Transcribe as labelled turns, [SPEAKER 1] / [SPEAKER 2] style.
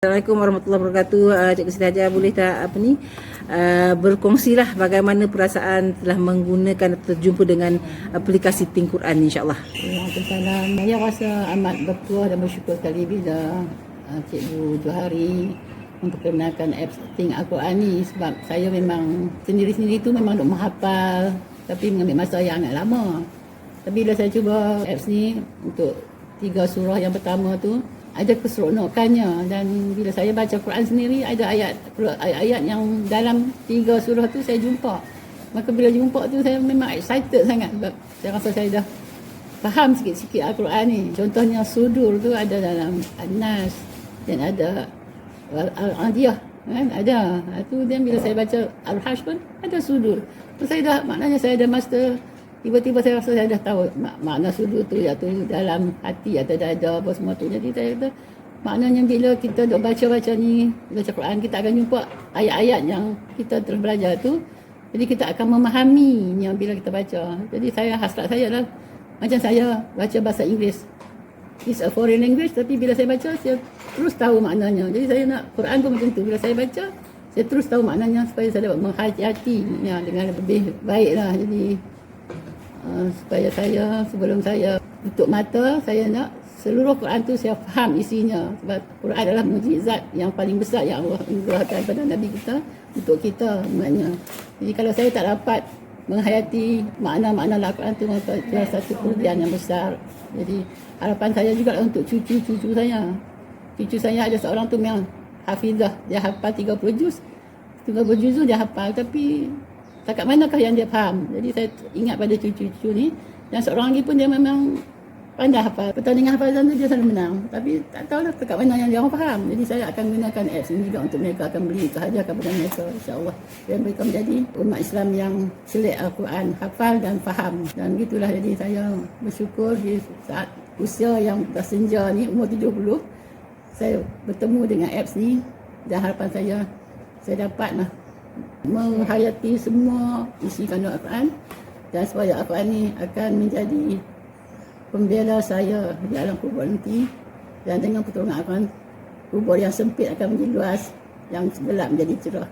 [SPEAKER 1] Assalamualaikum warahmatullahi wabarakatuh. Cikgu Siti Hajar, boleh tak berkongsilah bagaimana perasaan telah menggunakan atau terjumpa dengan aplikasi Think Quran, insya-Allah.
[SPEAKER 2] Waalaikumsalam. Saya rasa amat berpuas dan bersyukur sekali bila Cikgu Johari memperkenalkan apps Think Al-Quran ni, sebab saya memang sendiri-sendiri tu memang nak menghafal tapi mengambil masa yang agak lama. Tapi bila saya cuba apps ni untuk 3 surah yang pertama tu, ada keseronokannya, dan bila saya baca Quran sendiri ada ayat-ayat yang dalam 3 surah tu saya jumpa. Maka bila jumpa tu saya memang excited sangat, sebab saya rasa saya dah faham sikit-sikit Al-Quran ni. Contohnya sudur tu ada dalam An-Nas dan ada Al-Adiyah kan, ada. Itu dan bila saya baca Al-Hajj pun ada sudur. Tu saya dah, maknanya saya dah master. Tiba-tiba saya rasa saya dah tahu makna sudur tu, iaitu dalam hati atau dada apa semua tu. Jadi saya kata maknanya bila kita duk baca-baca ni, baca Quran, kita akan jumpa ayat-ayat yang kita telah belajar tu. Jadi kita akan memahaminya bila kita baca. Jadi saya, hasrat saya lah macam saya baca bahasa Inggeris. It's a foreign language, tapi bila saya baca saya terus tahu maknanya. Jadi saya nak Quran pun macam tu. Bila saya baca saya terus tahu maknanya supaya saya dapat menghayatinya dengan lebih baik lah. Jadi supaya saya, sebelum saya tutup mata, saya nak seluruh Quran tu saya faham isinya, sebab Quran adalah mukjizat yang paling besar yang Allah anugerahkan kepada Nabi kita untuk kita sebenarnya. Jadi kalau saya tak dapat menghayati makna-makna Al-Quran tu, maka itu satu kerugian yang besar. Jadi harapan saya juga untuk cucu-cucu saya. Cucu saya ada seorang tu memang hafizah, dia hafal 30 juz dia hafal, tapi takat manakah yang dia faham. Jadi saya ingat pada cucu-cucu ni, dan seorang lagi pun dia memang pandai hafal. Pertandingan hafazan tu dia selalu menang, tapi tak tahulah takat mana yang dia orang faham. Jadi saya akan gunakan apps ini juga untuk mereka, akan beri hadiah kepada mereka, insya-Allah. Dan mereka menjadi umat Islam yang selit Al-Quran, hafal dan faham. Dan gitulah, jadi saya bersyukur di saat usia yang dah senja ni, umur 70, saya bertemu dengan apps ni, dan harapan saya dapatlah menghayati semua isi kandungan Al-Quran, dan supaya Al-Quran ni akan menjadi pembela saya di alam kubur nanti, dan dengan pertolongan Al-Quran, kubur yang sempit akan menjadi luas, yang gelap menjadi cerah.